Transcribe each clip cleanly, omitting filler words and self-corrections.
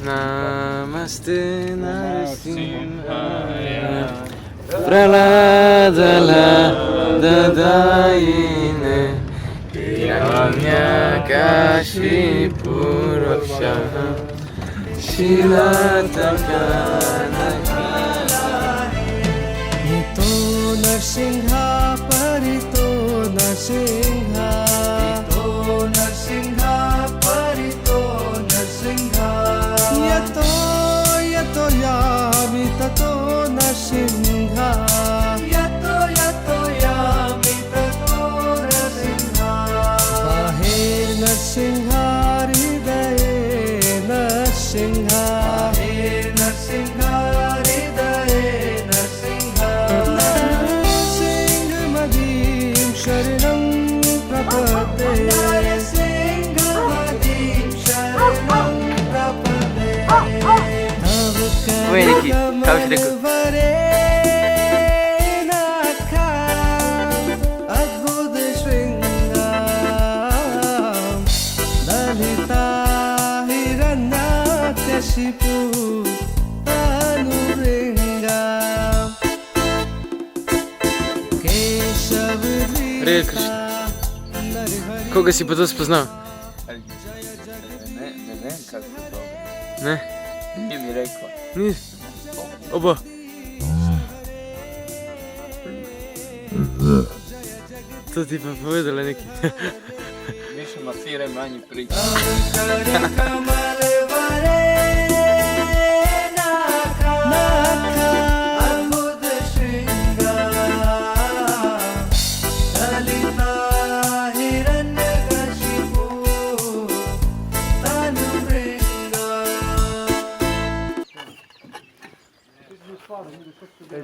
Namaste Narasimhaya Praladala Dadayine Hiranyakashipurakshaha Shilatakanakalani Nito Narsingha Parito Narsingha Nito Narsingha Parito Narsingha Yato Yato Yami Tato Narsingha Yato Yato Yami Tato Narsingha Bahir Narsingha Hridaye Narsingha Bahir Narsingha Hridaye Narsingha Narsingha Madim Sharanam Prapate Narsingha Madim Sharanam Prapate Oi, Niki, tava chegando. Adbud Shringam Lalita Hiranyakashipu Anurengam Hare Krishna. Koga si pa to spoznal? Ne vem, kako to dobro. Ne? Ni mi rekla. Ni? Oba. To ti pa povedala neki. Više masire, manje priča.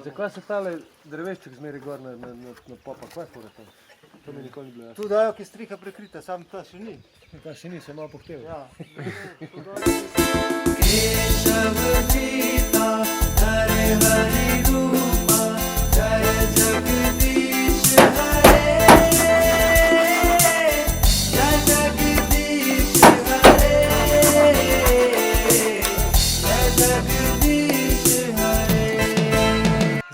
Zakaj se tale drevešček zmeri gor na popa? Kaj je fora to? To mi nikoli ni bilo jasno. Tu dajo, ki je striha prekrita, sam ta še ni. Ta še ni, se malo pohteval. Ja. Keshavjita Hare Hare Rupa Jaya Jagdish Hare Jaya Jagdish Hare Jaya Jagdish Hare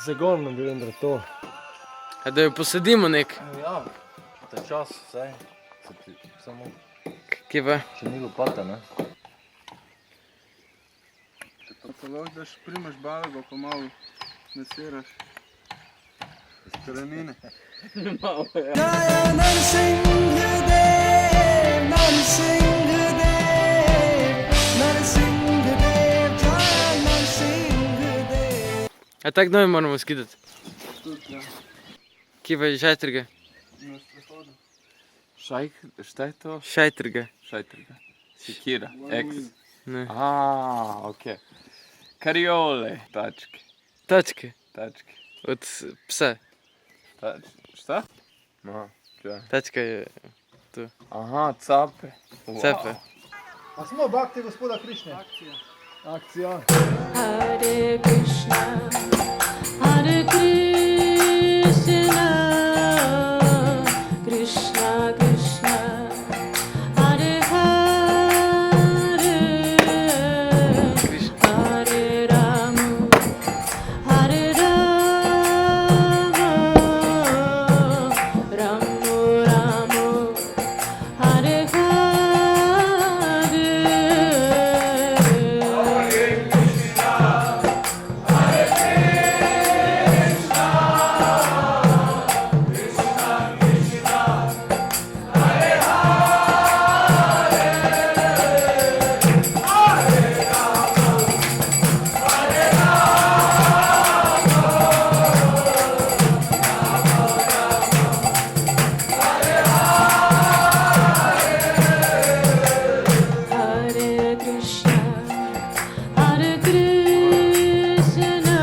Zagon nam bi vendar to. A da jo posadimo nek. Ja, ta čas vsaj. Samo, Kje pa? če ni lopata, ne? Pa lahko daš primaš balega, pa malo nasiraš iz korenine. Jaya Narsingha Dev Narsingha Dev Narsingha Dev Jaya Narsingha Dev A tak nove moramo skidati. Tudi, ja. Kje pa je šajtrga? Na sprehodu. Šajk, šta je to? Šajtrga. Šajtrga. Sekira, eks. Ne. Okej. Kariole. Tačke, Tačke. tačke. Od psa. Šta? No, čaj. Tačka je Aha, cape. Wow. cepe. A smo bakti gospoda Krišne? Akcija. Hare Krishna, Hare Krishna, Krishna Krishna, Hare Hare, Hare Rama, Hare Rama, Rama Rama, Hare Hare. Hare Krishna, Hare Krishna.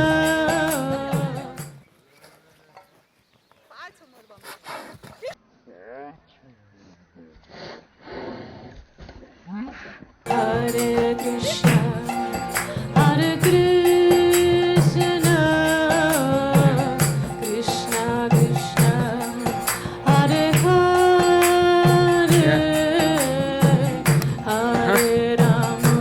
Hare Krishna, Hare Krishna, Krishna Krishna, Hare Hare, Hare Rama,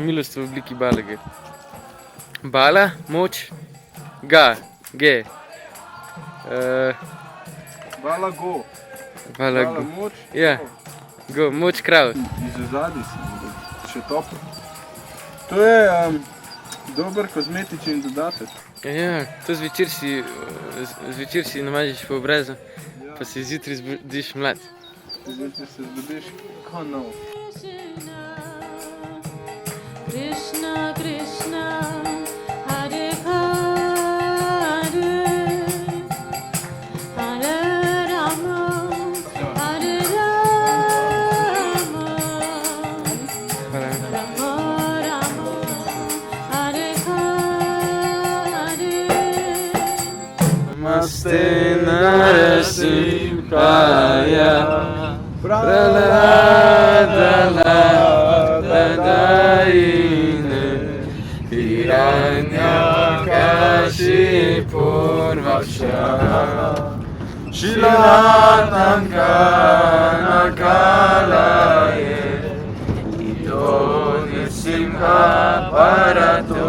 milost v obliki balega. Bala, moč, ga, ge. Bala go. Bala, Bala go. moč. Ja, go, moč krav. Iz ozadij sem, še toplo. To je dober kozmetični dodatek. Ja, to zvečer si namažeš po obrazu, pa se zjutraj zbudiš mlad. Zjutraj se zbudiš kot nov. Krishna Krishna Hare Hare Hare Rama Hare Rama Rama Rama Hare Hare Namaste Narasimhaya Praladalaine Hiranyakashipurvakshana Shilatankanakalaye Ito Nisimha Parato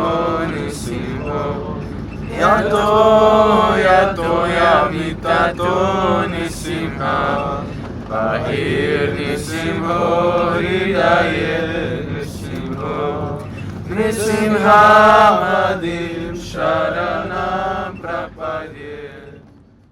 Nisimho Yato Yamitato Nisimha Bahir Nisimho Hridaye Nisimho Nisimha Madim Shara